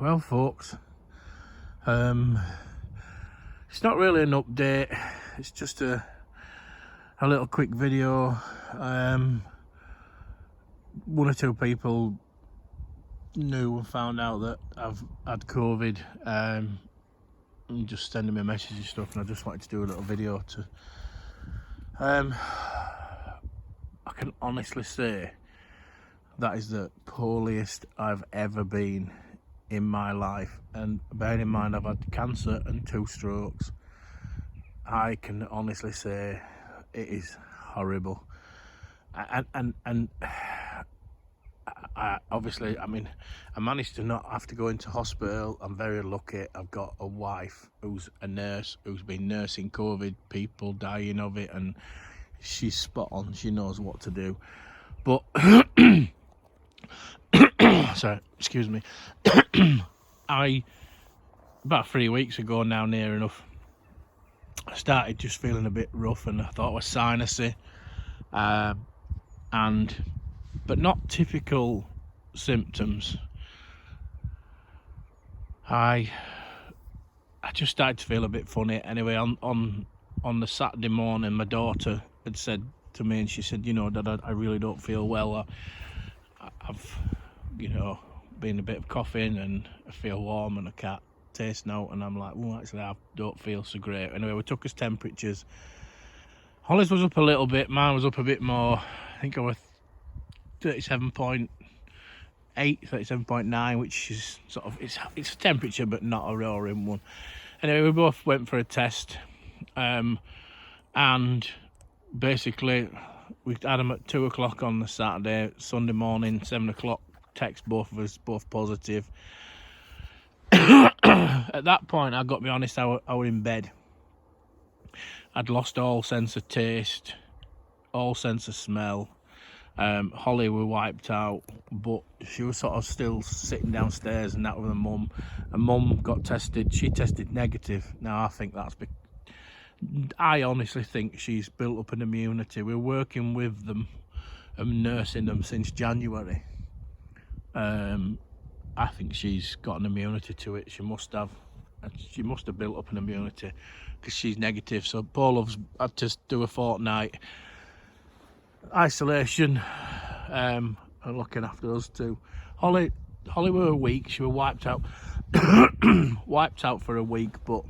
Well, folks, it's not really an update. It's just a little quick video. One or two people knew and found out that I've had COVID, and just sending me messages and stuff, and I just wanted to do a little video to. I can honestly say that is the poorest I've ever been in my life, and bearing in mind I've had cancer and 2 strokes, I can honestly say it is horrible. And I obviously, I mean, I managed to not have to go into hospital. I'm very lucky. I've got a wife who's a nurse, who's been nursing COVID, people dying of it, and she's spot on. She knows what to do. But sorry, excuse me. About 3 weeks ago now, near enough, I started just feeling a bit rough, and I thought it was sinusy, but not typical symptoms. I just started to feel a bit funny. Anyway, on the Saturday morning, my daughter had said to me, and she said, you know, Dad, I really don't feel well. I've, you know, been a bit of coughing, and I feel warm, and I can't taste now. And I'm like, well, actually, I don't feel so great. Anyway, we took his temperatures. Holly's was up a little bit, mine was up a bit more. I think I was 37.8, 37.9, which is sort of, it's a temperature but not a roaring one. Anyway, we both went for a test, and basically we had them at 2 o'clock on the Saturday. Sunday morning, 7 o'clock, text both of us, both positive. At that point, I got to be honest, I was in bed. I'd lost all sense of taste, all sense of smell. Holly were wiped out, but she was sort of still sitting downstairs, and that was her mum. And mum got tested. She tested negative. Now I think I honestly think she's built up an immunity. We're working with them and nursing them since January. I think she's got an immunity to it. She must have built up an immunity, because she's negative. So Paulove's had to do a fortnight isolation, and looking after us too. Holly were a week. She was wiped out wiped out for a week, but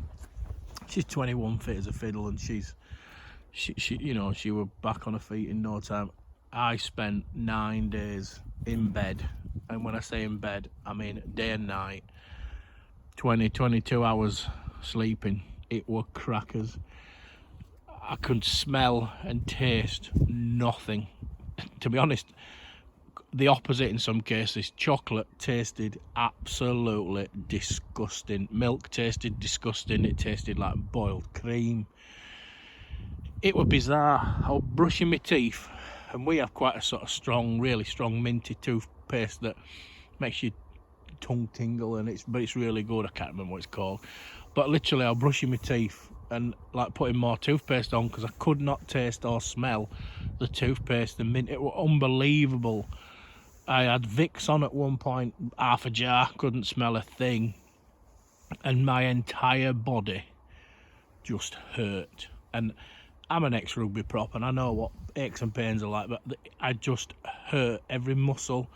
she's 21, fit as a fiddle, and she you know, she were back on her feet in no time. I spent 9 days in bed, and when I say in bed, I mean day and night, 22 hours sleeping. It were crackers. I could smell and taste nothing. To be honest, the opposite in some cases. Chocolate tasted absolutely disgusting. Milk tasted disgusting. It tasted like boiled cream. It was bizarre. I was brushing my teeth, and we have quite a sort of strong, really strong minty toothpaste that makes your tongue tingle, and it's really good. I can't remember what it's called, but literally I was brushing my teeth and like putting more toothpaste on, because I could not taste or smell the toothpaste, the mint. It was unbelievable. I had Vicks on at one point, half a jar, couldn't smell a thing, and my entire body just hurt. And I'm an ex-rugby prop, and I know what aches and pains are like, but I just hurt every muscle.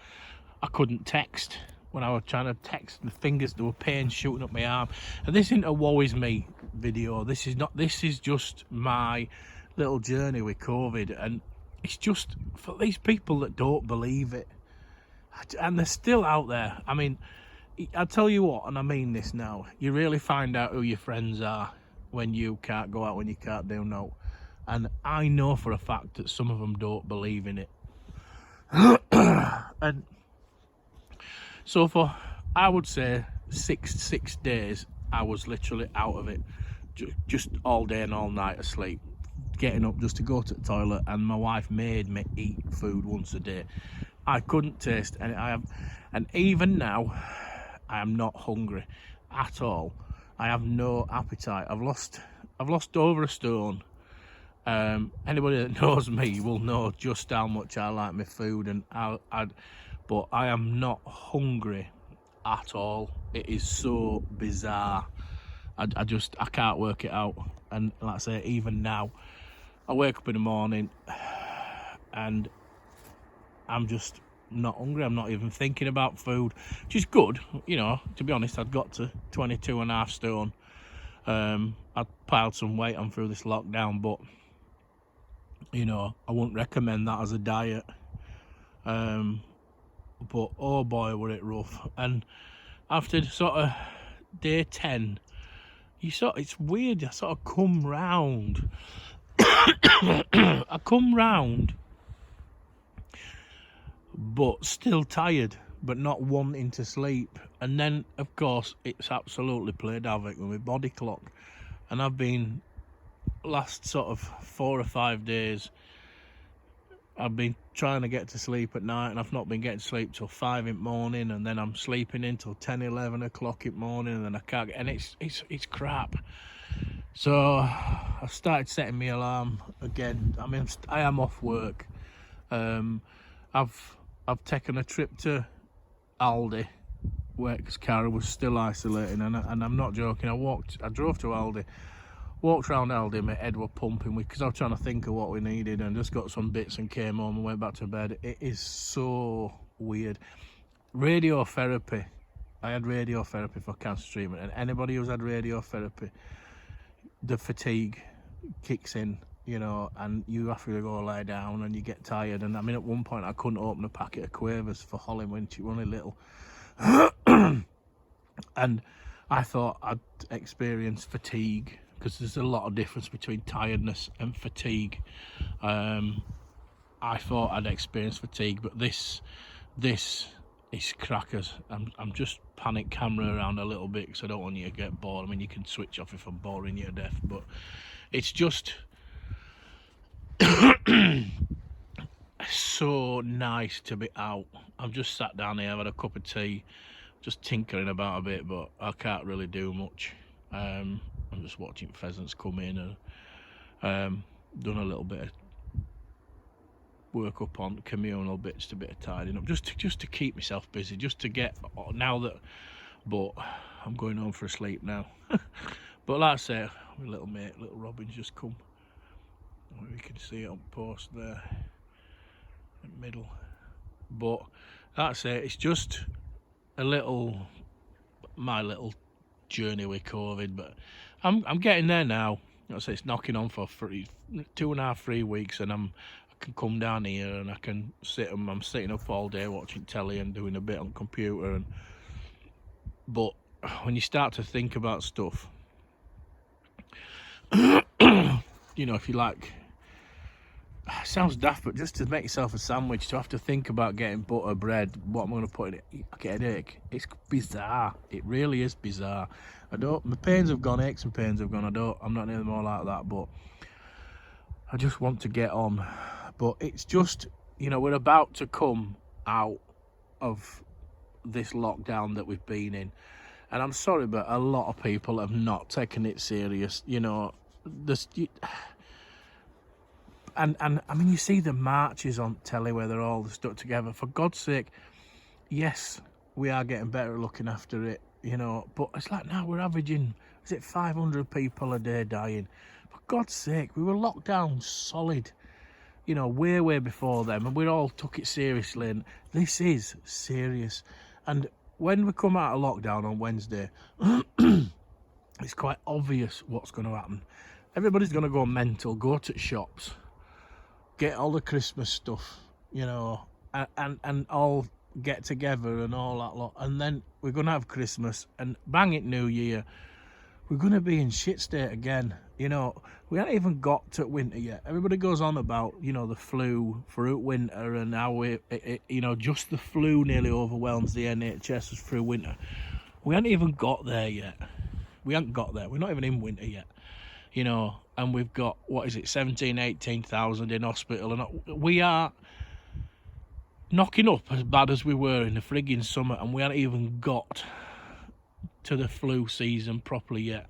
I couldn't text. When I was trying to text, the fingers, there were pain shooting up my arm. And this isn't a woe is me video. This is just my little journey with COVID. And it's just for these people that don't believe it, and they're still out there. I mean, I tell you what, and I mean this now, you really find out who your friends are when you can't go out, when you can't do no. And I know for a fact that some of them don't believe in it. And so for, I would say, six days, I was literally out of it, just all day and all night asleep, getting up just to go to the toilet, and my wife made me eat food once a day. I couldn't taste any. And even now, I am not hungry at all. I have no appetite. I've lost over a stone. Anybody that knows me will know just how much I like my food, and but I am not hungry at all. It is so bizarre. I can't work it out. And like I say, even now, I wake up in the morning and I'm just not hungry. I'm not even thinking about food, which is good. You know, to be honest, I'd got to 22.5 stone. I'd piled some weight on through this lockdown, but you know, I wouldn't recommend that as a diet. But oh boy, were it rough. And after sort of day 10, it's weird. I sort of come round. I come round, but still tired, but not wanting to sleep. And then, of course, it's absolutely played havoc with my body clock. And I've been, last sort of 4 or 5 days, I've been trying to get to sleep at night, and I've not been getting sleep till 5 in the morning, and then I'm sleeping until 10, 11 o'clock in the morning, and then I can't get, and it's crap. So I started setting my alarm again. I mean, I am off work. I've taken a trip to Aldi, where because Cara was still isolating, and I'm not joking. I drove to Aldi. Walked around Aldi, my head was pumping because I was trying to think of what we needed, and just got some bits and came home and went back to bed. It is so weird. Radiotherapy. I had radiotherapy for cancer treatment, and anybody who's had radiotherapy, the fatigue kicks in, you know, and you have to go lie down and you get tired. And I mean, at one point I couldn't open a packet of quavers for Holly when she was only little. And I thought I'd experienced fatigue, because there's a lot of difference between tiredness and fatigue. I thought I'd experienced fatigue, but this is crackers. I'm just panic camera around a little bit because I don't want you to get bored. I mean, you can switch off if I'm boring you to death, but it's just so nice to be out. I've just sat down here, I've had a cup of tea, just tinkering about a bit, but I can't really do much. I'm just watching pheasants come in, and done a little bit of work up on communal bits, a bit of tidying up, just to keep myself busy, just to get now that. But I'm going home for a sleep now. But like I say, my little mate, little Robin's just come. You can see it on post there in the middle. But like I say, it's just my little journey with COVID, but I'm getting there now. Like I say, it's knocking on for 2.5, 3 weeks, and I can come down here and I can I'm sitting up all day watching telly and doing a bit on computer. But when you start to think about stuff, you know, if you like, it sounds daft, but just to make yourself a sandwich, to have to think about getting butter, bread, what I'm going to put in it, I get a headache. It's bizarre. It really is bizarre. My pains have gone, aches and pains have gone. I'm not any more like that, but I just want to get on. But it's just, you know, we're about to come out of this lockdown that we've been in. And I'm sorry, but a lot of people have not taken it serious. You know, and I mean, you see the marches on telly where they're all stuck together. For God's sake, yes, we are getting better at looking after it, you know, but it's like now we're averaging, is it 500 people a day dying? For God's sake, we were locked down solid, you know, way before them, and we all took it seriously, and this is serious. And when we come out of lockdown on Wednesday, it's quite obvious what's going to happen. Everybody's going to go mental, go to shops, get all the Christmas stuff, you know, and all get together and all that lot. And then we're going to have Christmas, and bang it, New Year. We're going to be in shit state again. You know, we haven't even got to winter yet. Everybody goes on about, you know, the flu through winter, and how you know, just the flu nearly overwhelms the NHS through winter. We haven't even got there yet. We haven't got there. We're not even in winter yet. You know, and we've got, what is it, 17, 18,000 in hospital, and we are knocking up as bad as we were in the frigging summer, and we haven't even got to the flu season properly yet,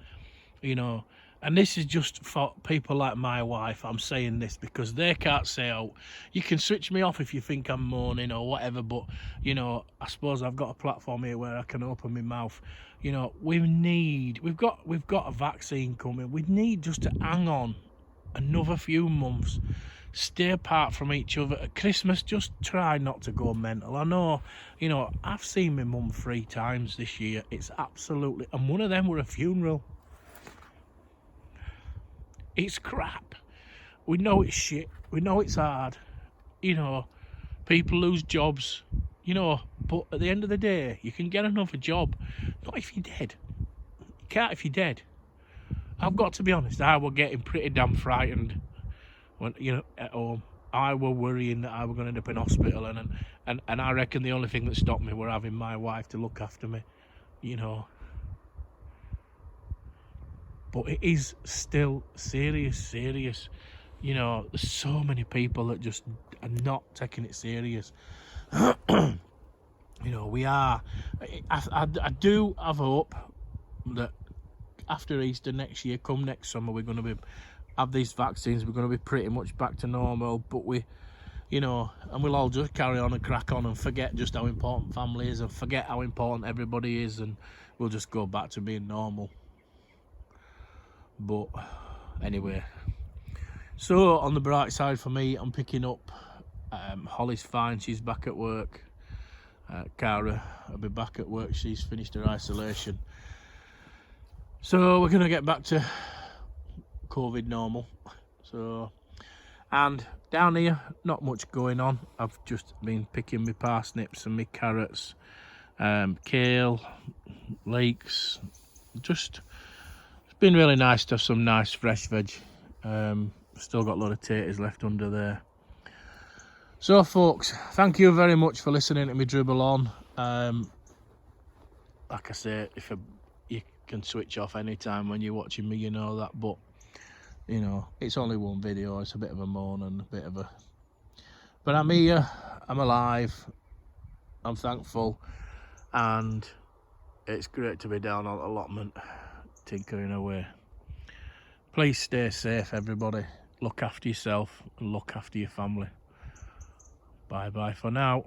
you know. And this is just for people like my wife. I'm saying this because they can't say, oh, you can switch me off if you think I'm moaning or whatever, but, you know, I suppose I've got a platform here where I can open my mouth. You know, we've got a vaccine coming. We need just to hang on another few months. Stay apart from each other. At Christmas, just try not to go mental. I know, you know, I've seen my mum 3 times this year. It's absolutely, and one of them were a funeral. It's crap. We know it's shit. We know it's hard. You know, people lose jobs. You know, but at the end of the day, you can get another job. Not if you're dead. You can't if you're dead. I've got to be honest, I was getting pretty damn frightened when, you know, at home. I were worrying that I were going to end up in hospital, and I reckon the only thing that stopped me were having my wife to look after me, you know. But it is still serious. You know, there's so many people that just are not taking it serious. You know, we are. I do have hope that after Easter next year, come next summer, we're going to have these vaccines. We're going to be pretty much back to normal. But we, you know, and we'll all just carry on and crack on and forget just how important family is and forget how important everybody is, and we'll just go back to being normal. But anyway, so on the bright side for me, I'm picking up. Holly's fine. She's back at work. Cara will be back at work. She's finished her isolation. So we're going to get back to COVID normal. So, and down here, not much going on. I've just been picking my parsnips and my carrots, kale, leeks. Just, it's been really nice to have some nice fresh veg. Still got a lot of taters left under there. So folks, thank you very much for listening to me dribble on. Like I say, you can switch off anytime when you're watching me, you know that, but you know, it's only one video. It's a bit of a moan and a bit of a, but I'm here, I'm alive, I'm thankful, and it's great to be down on allotment tinkering away. Please stay safe, everybody. Look after yourself and look after your family. Bye bye for now.